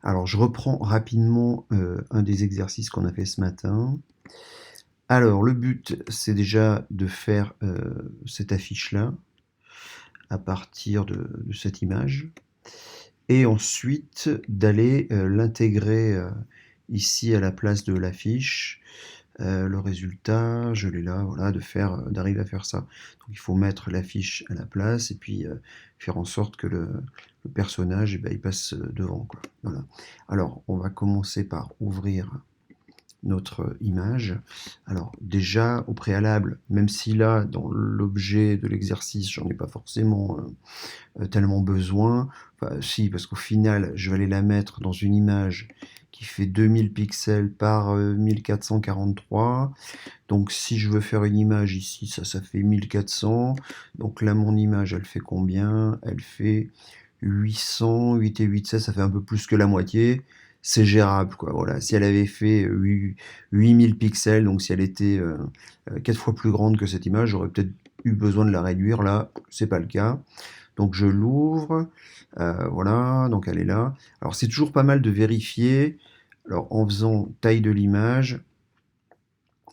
Alors, je reprends rapidement un des exercices qu'on a fait ce matin. Alors, le but, c'est déjà de faire cette affiche-là à partir de cette image. Et ensuite, d'aller l'intégrer ici à la place de l'affiche. Le résultat, je l'ai là, voilà, d'arriver à faire ça. Donc il faut mettre l'affiche à la place et puis faire en sorte que le personnage, eh ben, il passe devant, quoi. Voilà. Alors, on va commencer par ouvrir notre image. Alors déjà, au préalable, même si là, dans l'objet de l'exercice, j'en ai pas forcément tellement besoin, enfin, si, parce qu'au final, je vais aller la mettre dans une image qui fait 2000 pixels par 1443. Donc si je veux faire une image ici, ça fait 1400. Donc là, mon image, elle fait combien? Elle fait 800, 8 et 8, ça fait un peu plus que la moitié. C'est gérable, quoi. Voilà. Si elle avait fait 8000 pixels, donc si elle était 4 fois plus grande que cette image, j'aurais peut-être eu besoin de la réduire. Là, c'est pas le cas. Donc je l'ouvre, voilà, donc elle est là. Alors c'est toujours pas mal de vérifier, alors en faisant taille de l'image,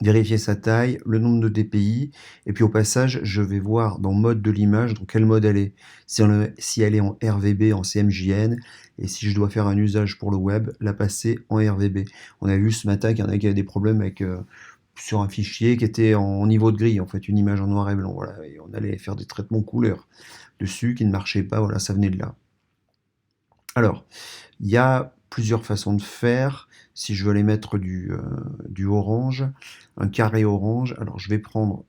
vérifier sa taille, le nombre de dpi, et puis au passage, je vais voir dans mode de l'image, dans quel mode elle est. Si elle est en RVB, en CMJN, et si je dois faire un usage pour le web, la passer en RVB. On a vu ce matin qu'il y en a qui avaient des problèmes avec, sur un fichier qui était en niveau de gris, en fait, une image en noir et blanc, voilà, et on allait faire des traitements couleurs dessus qui ne marchaient pas, voilà, ça venait de là. Alors, il y a plusieurs façons de faire. Si je veux aller mettre du orange, un carré orange, alors je vais prendre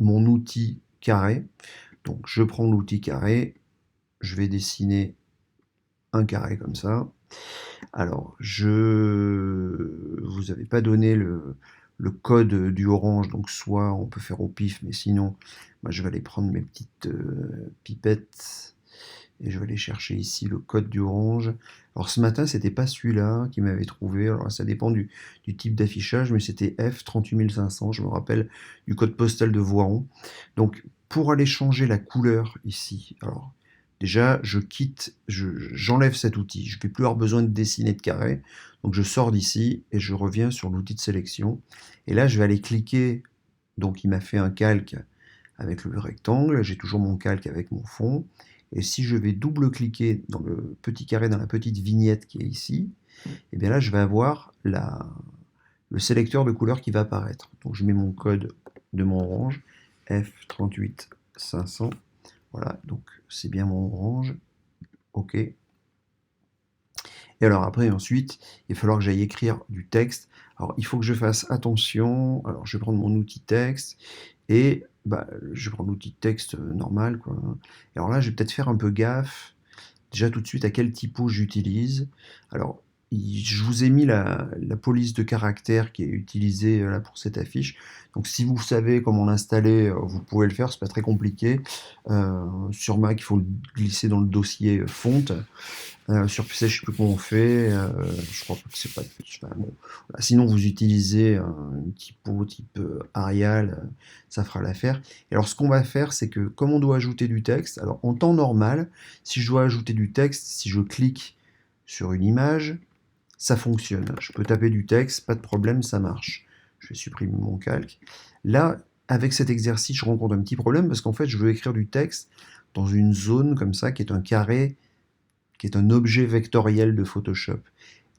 mon outil carré. Donc je prends l'outil carré, je vais dessiner un carré comme ça. Alors, vous n'avez pas donné le code du orange, donc soit on peut faire au pif, mais sinon, moi je vais aller prendre mes petites pipettes et je vais aller chercher ici le code du orange. Alors ce matin, c'était pas celui-là qui m'avait trouvé. Alors ça dépend du type d'affichage, mais c'était F38500. Je me rappelle du code postal de Voiron. Donc pour aller changer la couleur ici, alors déjà j'enlève cet outil. Je ne vais plus avoir besoin de dessiner de carré. Donc je sors d'ici et je reviens sur l'outil de sélection. Et là, je vais aller cliquer. Donc il m'a fait un calque avec le rectangle. J'ai toujours mon calque avec mon fond. Et si je vais double-cliquer dans le petit carré, dans la petite vignette qui est ici, et bien là, je vais avoir le sélecteur de couleurs qui va apparaître. Donc je mets mon code de mon orange, F38500. Voilà, donc c'est bien mon orange. OK. Et alors après, ensuite, il va falloir que j'aille écrire du texte. Alors il faut que je fasse attention. Alors je vais prendre mon outil texte et bah, je vais prendre l'outil texte normal, quoi. Et alors là, je vais peut-être faire un peu gaffe. Déjà tout de suite à quel typo j'utilise. Alors, je vous ai mis la police de caractère qui est utilisée là pour cette affiche. Donc si vous savez comment l'installer, vous pouvez le faire, c'est pas très compliqué. Sur Mac, il faut le glisser dans le dossier font. Sur PC, je sais plus comment on fait. Je crois que c'est pas. Bon. Voilà. Sinon, vous utilisez un typo type Arial, ça fera l'affaire. Et alors, ce qu'on va faire, c'est que comme on doit ajouter du texte, alors en temps normal, si je dois ajouter du texte, si je clique sur une image, ça fonctionne. Je peux taper du texte, pas de problème, ça marche. Je vais supprimer mon calque. Là, avec cet exercice, je rencontre un petit problème parce qu'en fait, je veux écrire du texte dans une zone comme ça qui est un carré, qui est un objet vectoriel de Photoshop.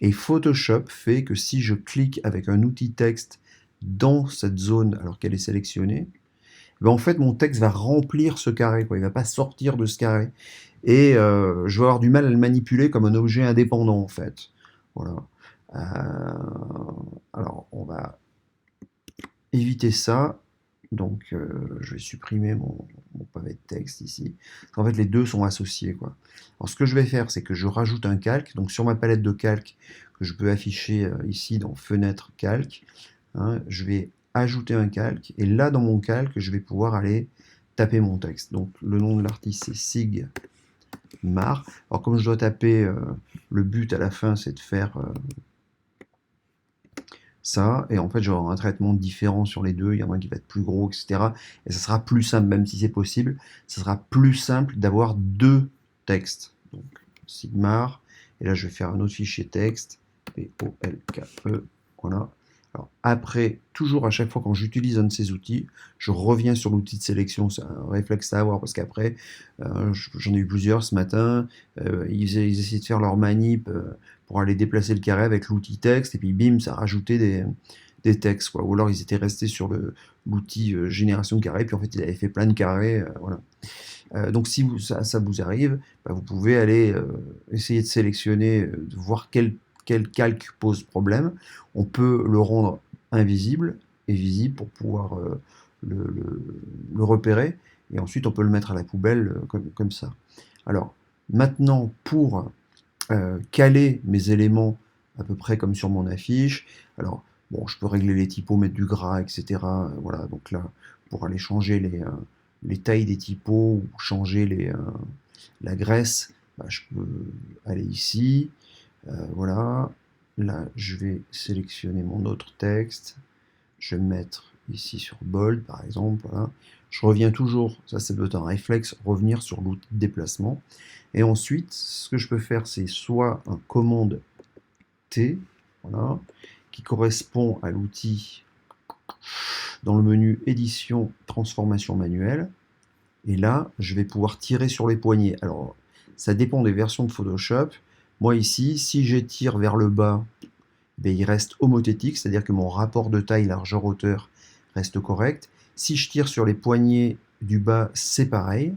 Et Photoshop fait que si je clique avec un outil texte dans cette zone alors qu'elle est sélectionnée, ben en fait mon texte va remplir ce carré, quoi. Il ne va pas sortir de ce carré. Et je vais avoir du mal à le manipuler comme un objet indépendant en fait. Voilà. Alors on va éviter ça. Donc je vais supprimer mon pavé de texte ici. En fait, les deux sont associés, quoi. Alors ce que je vais faire, c'est que je rajoute un calque. Donc sur ma palette de calque que je peux afficher ici dans Fenêtre calque, hein, je vais ajouter un calque. Et là, dans mon calque, je vais pouvoir aller taper mon texte. Donc le nom de l'artiste, c'est Sigmar. Alors comme je dois taper, le but à la fin, c'est de faire ça, et en fait j'aurai un traitement différent sur les deux, il y en a un qui va être plus gros, etc. Et ça sera plus simple, même si c'est possible, ça sera plus simple d'avoir deux textes. Donc Sigmar, Et là, je vais faire un autre fichier texte, P-O-L-K-E, voilà. Alors, après, toujours à chaque fois quand j'utilise un de ces outils, je reviens sur l'outil de sélection. C'est un réflexe à avoir parce qu'après, j'en ai eu plusieurs ce matin, ils essayaient de faire leur manip pour aller déplacer le carré avec l'outil texte, et puis bim, ça rajoutait des textes, quoi. Ou alors ils étaient restés sur l'outil génération de carrés, puis en fait ils avaient fait plein de carrés, voilà. Donc si ça vous arrive, bah, vous pouvez aller essayer de sélectionner, de voir quel calque pose problème. On peut le rendre invisible et visible pour pouvoir le repérer, et ensuite on peut le mettre à la poubelle comme ça. Alors maintenant, pour caler mes éléments à peu près comme sur mon affiche, alors bon, je peux régler les typos, mettre du gras, etc. Voilà, donc là, pour aller changer les tailles des typos ou changer la graisse, bah, je peux aller ici, voilà. Là, je vais sélectionner mon autre texte, je vais me mettre ici sur Bold, par exemple, voilà. Je reviens toujours, ça doit être un réflexe, revenir sur l'outil de déplacement. Et ensuite, ce que je peux faire, c'est soit un commande T, voilà, qui correspond à l'outil dans le menu édition, transformation manuelle. Et là, je vais pouvoir tirer sur les poignées. Alors, ça dépend des versions de Photoshop. Moi ici, si j'étire vers le bas, ben, il reste homothétique, c'est-à-dire que mon rapport de taille largeur-hauteur reste correct. Si je tire sur les poignées du bas, c'est pareil.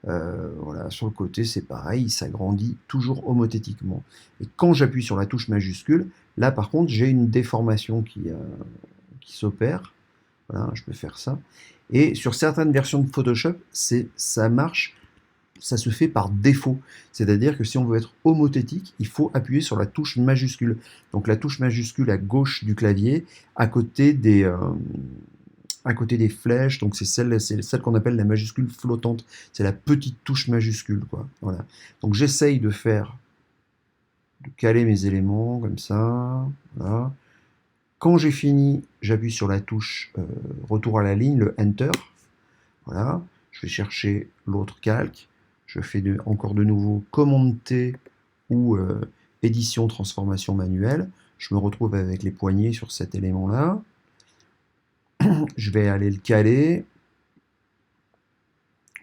Voilà, sur le côté, c'est pareil, il s'agrandit toujours homothétiquement. Et quand j'appuie sur la touche majuscule, là par contre, j'ai une déformation qui s'opère. Voilà, je peux faire ça. Et sur certaines versions de Photoshop, ça marche, ça se fait par défaut. C'est-à-dire que si on veut être homothétique, il faut appuyer sur la touche majuscule. Donc la touche majuscule à gauche du clavier, à côté des flèches, donc c'est celle qu'on appelle la majuscule flottante. C'est la petite touche majuscule, quoi. Voilà. Donc j'essaye de caler mes éléments comme ça. Voilà. Quand j'ai fini, j'appuie sur la touche retour à la ligne, le Enter. Voilà. Je vais chercher l'autre calque. Je fais encore de nouveau commande T ou édition transformation manuelle. Je me retrouve avec les poignées sur cet élément-là. Je vais aller le caler.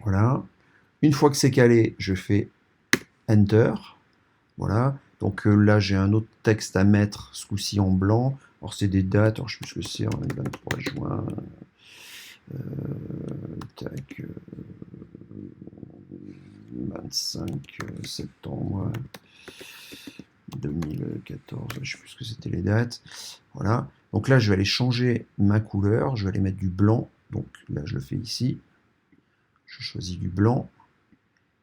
Voilà. Une fois que c'est calé, je fais Enter. Voilà. Donc là, j'ai un autre texte à mettre, ce coup-ci en blanc. Alors, c'est des dates. Alors, je sais plus ce que c'est. On est le 23 juin. Tac. 25 septembre 2014. Je sais plus ce que c'était les dates. Voilà. Donc là, je vais aller changer ma couleur. Je vais aller mettre du blanc. Donc là, je le fais ici. Je choisis du blanc.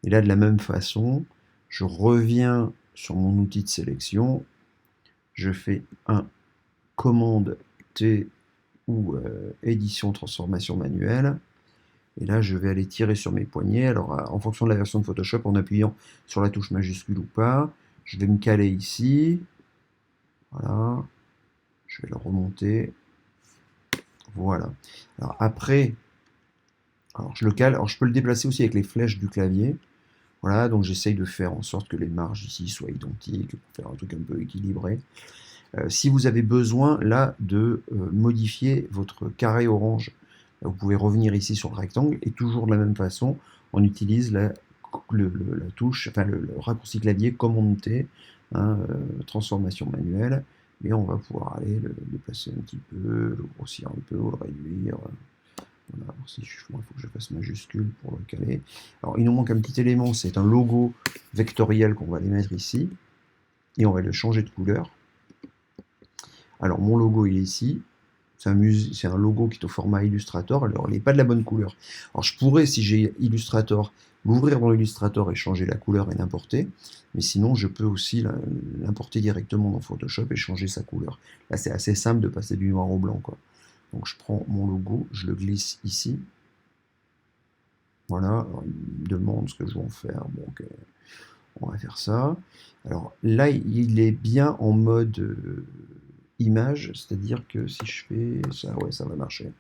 Et là, de la même façon, je reviens sur mon outil de sélection. Je fais un commande T ou édition transformation manuelle. Et là, je vais aller tirer sur mes poignets. Alors, en fonction de la version de Photoshop, en appuyant sur la touche majuscule ou pas, je vais me caler ici. Voilà. Je vais le remonter. Voilà. Alors après, je le cale. Alors je peux le déplacer aussi avec les flèches du clavier. Voilà, donc j'essaye de faire en sorte que les marges ici soient identiques, pour faire un truc un peu équilibré. Si vous avez besoin là de modifier votre carré orange, vous pouvez revenir ici sur le rectangle et toujours de la même façon, on utilise la touche, enfin le raccourci clavier commande T, hein, transformation manuelle, et on va pouvoir aller le déplacer un petit peu, le grossir un peu, le réduire. Voilà, si il faut que je fasse majuscule pour le caler. Alors il nous manque un petit élément, c'est un logo vectoriel qu'on va aller mettre ici, et on va le changer de couleur. Alors mon logo il est ici, c'est un logo qui est au format Illustrator, alors il n'est pas de la bonne couleur. Alors je pourrais, si j'ai Illustrator, l'ouvrir dans Illustrator et changer la couleur et l'importer, mais sinon je peux aussi l'importer directement dans Photoshop et changer sa couleur. Là c'est assez simple de passer du noir au blanc, quoi. Donc je prends mon logo, je le glisse ici. Voilà, alors il me demande ce que je vais en faire. Bon, ok, on va faire ça. Alors là, il est bien en mode image, c'est-à-dire que si je fais ça, ouais, ça va marcher.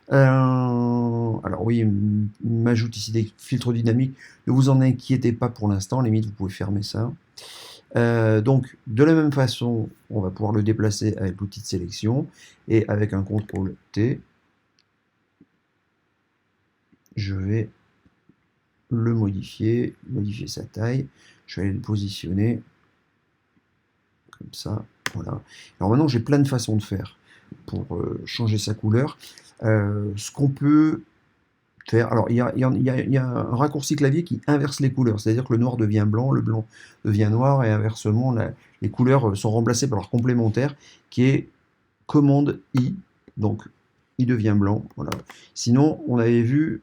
Alors oui, il m'ajoute ici des filtres dynamiques. Ne vous en inquiétez pas pour l'instant, limite vous pouvez fermer ça. Donc, de la même façon, on va pouvoir le déplacer avec l'outil de sélection, et avec un CTRL T, je vais le modifier sa taille, je vais aller le positionner, comme ça, voilà. Alors maintenant, j'ai plein de façons de faire pour changer sa couleur. Ce qu'on peut faire, alors il y a un raccourci clavier qui inverse les couleurs, c'est-à-dire que le noir devient blanc, le blanc devient noir, et inversement, les couleurs sont remplacées par leur complémentaire, qui est commande I, donc il devient blanc, voilà. Sinon, on avait vu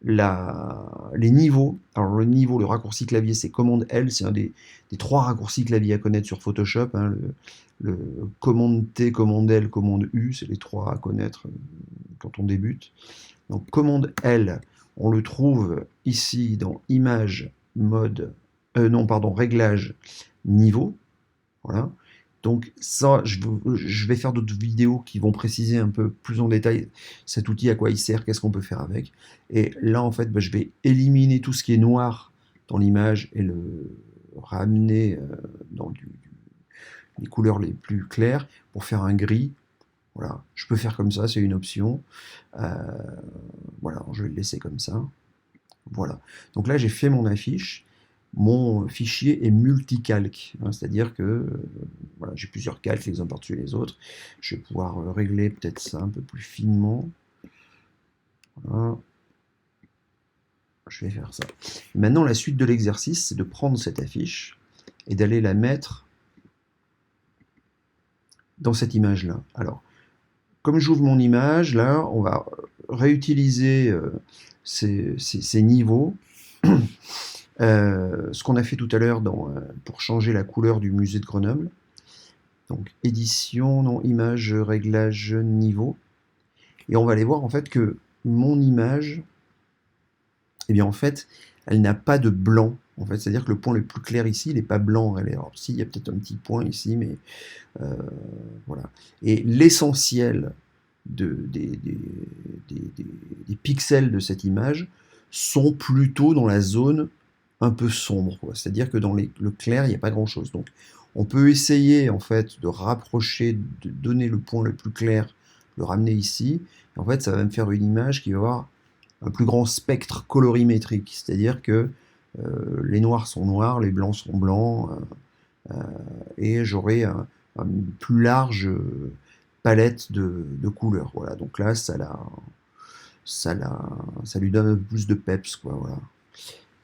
les niveaux. Alors le niveau, le raccourci clavier, c'est commande L, c'est un des 3 raccourcis clavier à connaître sur Photoshop, hein, le commande T, commande L, commande U, c'est les 3 à connaître quand on débute. Donc commande L, on le trouve ici dans image, mode, non pardon, réglage, niveau, voilà. Donc ça, je vais faire d'autres vidéos qui vont préciser un peu plus en détail cet outil, à quoi il sert, qu'est-ce qu'on peut faire avec. Et là, en fait, je vais éliminer tout ce qui est noir dans l'image et le ramener dans les couleurs les plus claires pour faire un gris. Voilà, je peux faire comme ça, c'est une option. Voilà, je vais le laisser comme ça. Voilà. Donc là, j'ai fait mon affiche. Mon fichier est multicalque, hein, c'est-à-dire que voilà, j'ai plusieurs calques les uns par-dessus les autres. Je vais pouvoir régler peut-être ça un peu plus finement. Voilà. Je vais faire ça. Maintenant, la suite de l'exercice, c'est de prendre cette affiche et d'aller la mettre dans cette image-là. Alors, comme j'ouvre mon image, là, on va réutiliser ces niveaux. Ce qu'on a fait tout à l'heure pour changer la couleur du musée de Grenoble. Donc édition, non, image, réglage, niveau. Et on va aller voir en fait que mon image, eh bien en fait, elle n'a pas de blanc. En fait, c'est-à-dire que le point le plus clair ici, il n'est pas blanc. Alors si, il y a peut-être un petit point ici, mais voilà. Et l'essentiel des pixels de cette image sont plutôt dans la zone un peu sombre, c'est-à-dire que dans le clair, il n'y a pas grand-chose. Donc, on peut essayer en fait de rapprocher, de donner le point le plus clair, le ramener ici. Et en fait, ça va me faire une image qui va avoir un plus grand spectre colorimétrique, c'est-à-dire que les noirs sont noirs, les blancs sont blancs, et j'aurai une plus large palette de couleurs. Voilà. Donc là, ça lui donne un peu plus de peps, quoi. Voilà.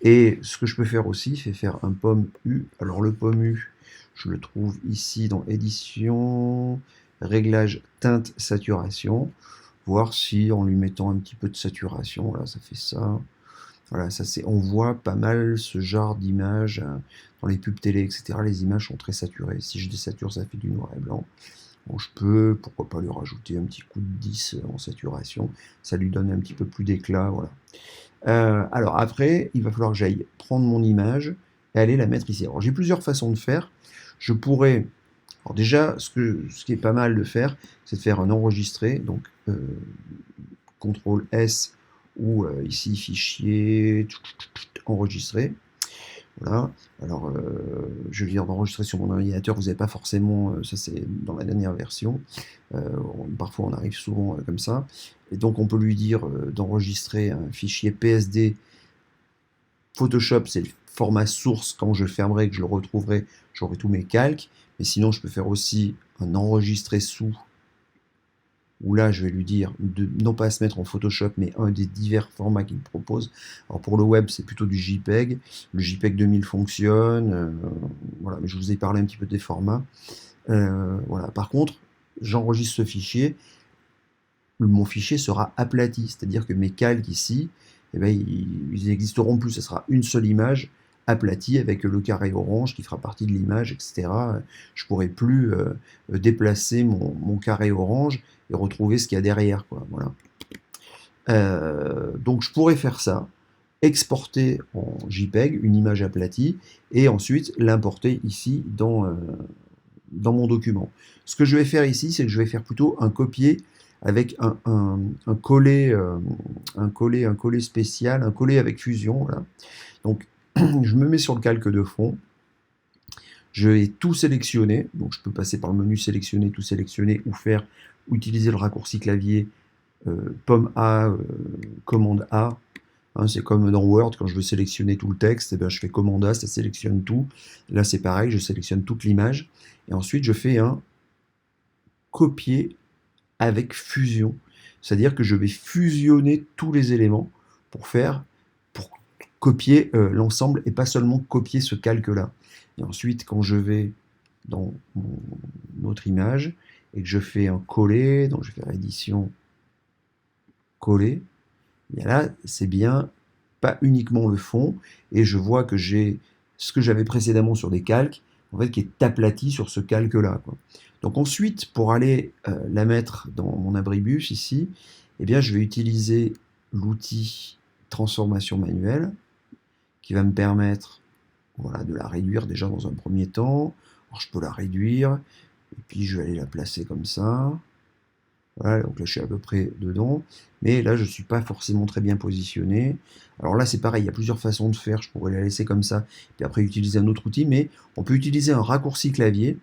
Et ce que je peux faire aussi, c'est faire un pomme U. Alors le pomme U, je le trouve ici dans édition, réglage, teinte, saturation. Voir si en lui mettant un petit peu de saturation, voilà, ça fait ça. Voilà, on voit pas mal ce genre d'image dans les pubs télé, etc. Les images sont très saturées. Si je désature, ça fait du noir et blanc. Bon, je peux, pourquoi pas lui rajouter un petit coup de 10 en saturation. Ça lui donne un petit peu plus d'éclat, voilà. Alors après, il va falloir que j'aille prendre mon image et aller la mettre ici. Alors j'ai plusieurs façons de faire. Je pourrais, alors déjà, ce qui est pas mal de faire, c'est de faire un enregistré, donc CTRL S ou ici fichier, enregistrer. Voilà. Alors, je viens d'enregistrer sur mon ordinateur, vous n'avez pas forcément, ça c'est dans la dernière version, parfois on arrive souvent comme ça, et donc on peut lui dire d'enregistrer un fichier PSD. Photoshop, c'est le format source, quand je fermerai, que je le retrouverai, j'aurai tous mes calques, mais sinon je peux faire aussi un enregistrer sous, où là je vais lui dire de non pas se mettre en Photoshop, mais un des divers formats qu'il me propose. Alors pour le web, c'est plutôt du JPEG. Le JPEG 2000 fonctionne, voilà, mais je vous ai parlé un petit peu des formats. Voilà. Par contre, j'enregistre ce fichier, mon fichier sera aplati, c'est-à-dire que mes calques ici, eh bien, ils n'existeront plus, ce sera une seule image aplatie avec le carré orange qui fera partie de l'image, etc. Je ne pourrai plus déplacer mon carré orange et retrouver ce qu'il y a derrière, quoi. Voilà. Donc je pourrais faire ça, exporter en JPEG une image aplatie et ensuite l'importer ici dans mon document. Ce que je vais faire ici, c'est que je vais faire plutôt un copier avec un coller spécial, un coller avec fusion. Voilà. Donc je me mets sur le calque de fond, je vais tout sélectionner, donc je peux passer par le menu sélectionner, tout sélectionner, ou utiliser le raccourci clavier pomme A, commande A. Hein, c'est comme dans Word, quand je veux sélectionner tout le texte, eh bien, je fais commande A, ça sélectionne tout. Là c'est pareil, je sélectionne toute l'image, et ensuite je fais un copier avec fusion. C'est-à-dire que je vais fusionner tous les éléments pour copier l'ensemble et pas seulement copier ce calque-là. Et ensuite, quand je vais dans mon autre image et que je fais un coller, donc je vais faire édition, coller, et là, c'est bien pas uniquement le fond, et je vois que j'ai ce que j'avais précédemment sur des calques, en fait, qui est aplati sur ce calque-là. Donc ensuite, pour aller la mettre dans mon abribus ici, eh bien, je vais utiliser l'outil transformation manuelle, qui va me permettre voilà, de la réduire déjà dans un premier temps. Alors, je peux la réduire, et puis je vais aller la placer comme ça. Voilà, donc là je suis à peu près dedans, mais là je ne suis pas forcément très bien positionné. Alors là c'est pareil, il y a plusieurs façons de faire, je pourrais la laisser comme ça, puis après utiliser un autre outil, mais on peut utiliser un raccourci clavier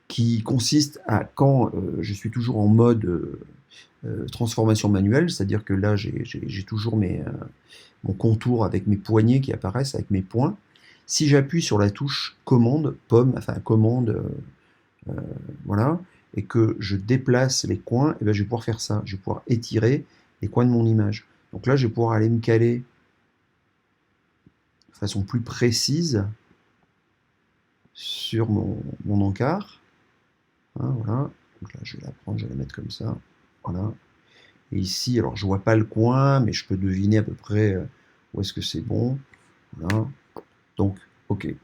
qui consiste à, quand je suis toujours en mode transformation manuelle, c'est-à-dire que là j'ai toujours mon contour avec mes poignets qui apparaissent, avec mes points. Si j'appuie sur la touche commande, pomme, enfin commande, voilà, et que je déplace les coins, et bien je vais pouvoir faire ça. Je vais pouvoir étirer les coins de mon image. Donc là, je vais pouvoir aller me caler de façon plus précise sur mon encart. Hein, voilà. Donc là, je vais la prendre, je vais la mettre comme ça. Voilà. Et ici, alors je vois pas le coin, mais je peux deviner à peu près où est-ce que c'est bon. Voilà. Donc, ok.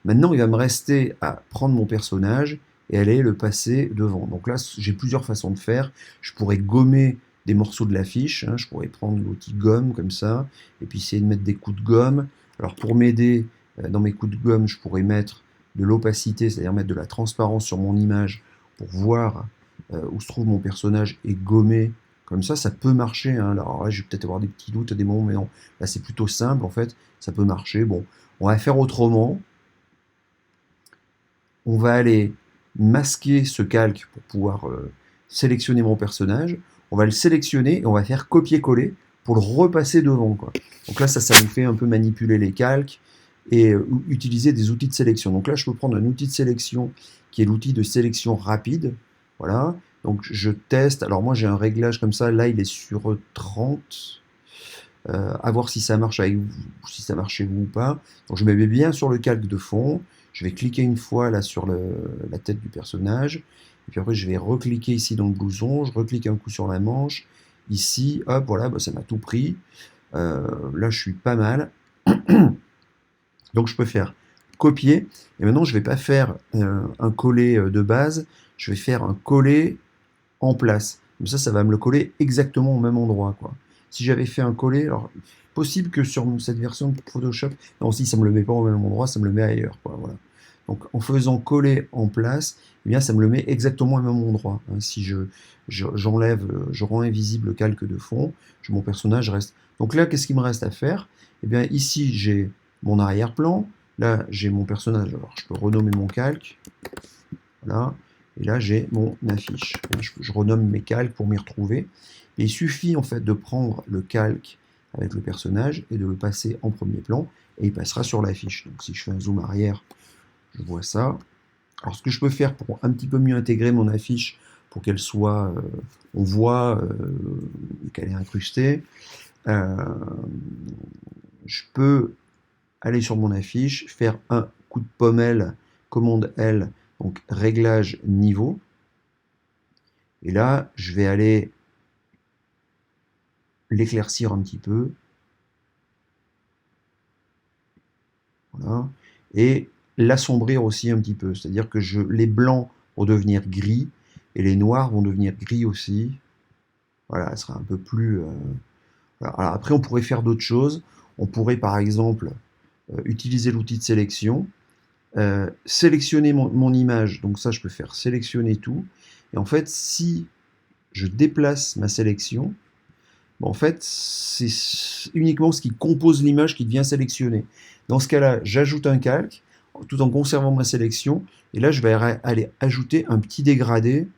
Maintenant, il va me rester à prendre mon personnage et aller le passer devant. Donc là, j'ai plusieurs façons de faire. Je pourrais gommer des morceaux de l'affiche. Hein, je pourrais prendre l'outil gomme comme ça, et puis essayer de mettre des coups de gomme. Alors pour m'aider dans mes coups de gomme, je pourrais mettre de l'opacité, c'est-à-dire mettre de la transparence sur mon image pour voir où se trouve mon personnage et gommer. Comme ça peut marcher. Hein. Alors là, je vais peut-être avoir des petits doutes à des moments, mais non. Là, c'est plutôt simple, en fait. Ça peut marcher. Bon, on va faire autrement. On va aller masquer ce calque pour pouvoir sélectionner mon personnage. On va le sélectionner et on va faire copier-coller pour le repasser devant. Donc là, ça nous fait un peu manipuler les calques et utiliser des outils de sélection. Donc là, je peux prendre un outil de sélection qui est l'outil de sélection rapide. Voilà. Donc je teste. Alors moi, j'ai un réglage comme ça. Là, il est sur 30. À voir si ça marche avec vous, si ça marche chez vous ou pas. Donc je me mets bien sur le calque de fond. Je vais cliquer une fois là sur la tête du personnage. Et puis après, je vais recliquer ici dans le blouson. Je reclique un coup sur la manche. Ici, hop, voilà, bah, ça m'a tout pris. Là, je suis pas mal. Donc je peux faire copier. Et maintenant, je ne vais pas faire un coller de base. Je vais faire un coller en place. Comme ça va me le coller exactement au même endroit. Si j'avais fait un coller, alors possible que sur cette version de Photoshop, non, si ça me le met pas au même endroit, ça me le met ailleurs. Voilà. Donc en faisant coller en place, eh bien, ça me le met exactement au même endroit. Hein. Si j'enlève, je rends invisible le calque de fond, mon personnage reste. Donc là, qu'est-ce qu'il me reste à faire? Eh bien, ici, j'ai mon arrière-plan. Là, j'ai mon personnage. Alors, je peux renommer mon calque. Voilà. Et là, j'ai mon affiche. Je renomme mes calques pour m'y retrouver. Et il suffit en fait de prendre le calque avec le personnage et de le passer en premier plan, et il passera sur l'affiche. Donc si je fais un zoom arrière, je vois ça. Alors ce que je peux faire pour un petit peu mieux intégrer mon affiche, pour qu'elle soit, on voit qu'elle est incrustée, je peux aller sur mon affiche, faire un coup de pommelle, commande L, donc réglage niveau. Et là, je vais aller l'éclaircir un petit peu. Voilà. Et l'assombrir aussi un petit peu. C'est-à-dire que les blancs vont devenir gris et les noirs vont devenir gris aussi. Voilà, ça sera un peu plus... voilà. Alors après, on pourrait faire d'autres choses. On pourrait, par exemple, utiliser l'outil de sélection, sélectionner mon image. Donc ça, je peux faire sélectionner tout. Et en fait, si je déplace ma sélection, en fait, c'est uniquement ce qui compose l'image qui devient sélectionné. Dans ce cas-là, j'ajoute un calque. tout en conservant ma sélection. Et là, je vais aller ajouter un petit dégradé.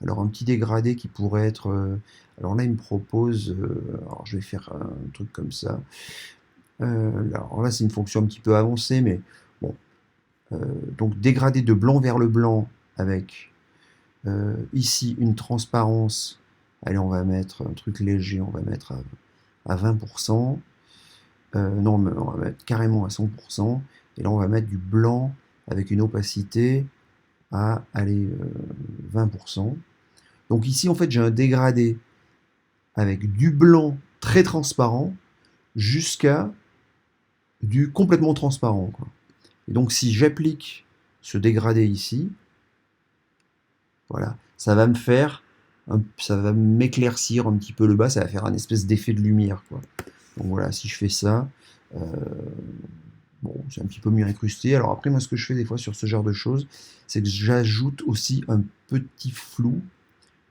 Alors, un petit dégradé qui pourrait être... alors là, il me propose... alors, je vais faire un truc comme ça. Alors là, c'est une fonction un petit peu avancée, mais bon. Donc, dégradé de blanc vers le blanc avec ici une transparence. Allez, on va mettre un truc léger, on va mettre à 20%. Non, on va mettre carrément à 100%. Et là, on va mettre du blanc avec une opacité à aller 20%. Donc ici, en fait, j'ai un dégradé avec du blanc très transparent jusqu'à du complètement transparent, quoi. Et donc, si j'applique ce dégradé ici, voilà, ça va me faire, ça va m'éclaircir un petit peu le bas, ça va faire un espèce d'effet de lumière, quoi. Donc voilà, si je fais ça, bon, c'est un petit peu mieux incrusté. Alors après, moi, ce que je fais des fois sur ce genre de choses, c'est que j'ajoute aussi un petit flou,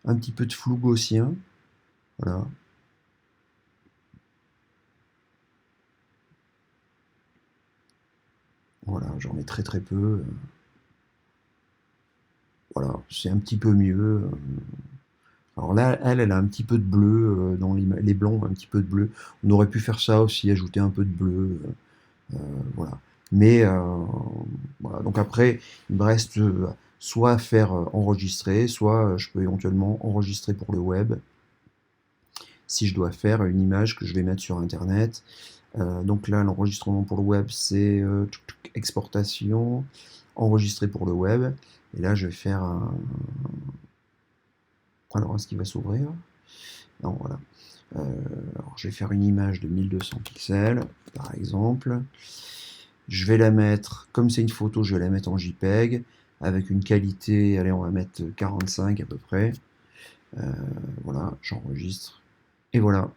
un petit peu de flou gaussien. Voilà. Voilà, j'en mets très très peu. Voilà, c'est un petit peu mieux. Alors là, elle a un petit peu de bleu dans les blancs, un petit peu de bleu. On aurait pu faire ça aussi, ajouter un peu de bleu. Voilà. Mais voilà. Donc après, il me reste soit faire enregistrer, soit je peux éventuellement enregistrer pour le web si je dois faire une image que je vais mettre sur Internet. Donc là, l'enregistrement pour le web, c'est exportation, enregistrer pour le web. Et là, je vais faire un... Alors, est-ce qu'il va s'ouvrir? Non, voilà. Alors, je vais faire une image de 1200 pixels, par exemple. Je vais la mettre, comme c'est une photo, je vais la mettre en JPEG, avec une qualité, allez, on va mettre 45 à peu près. Voilà, j'enregistre. Et voilà.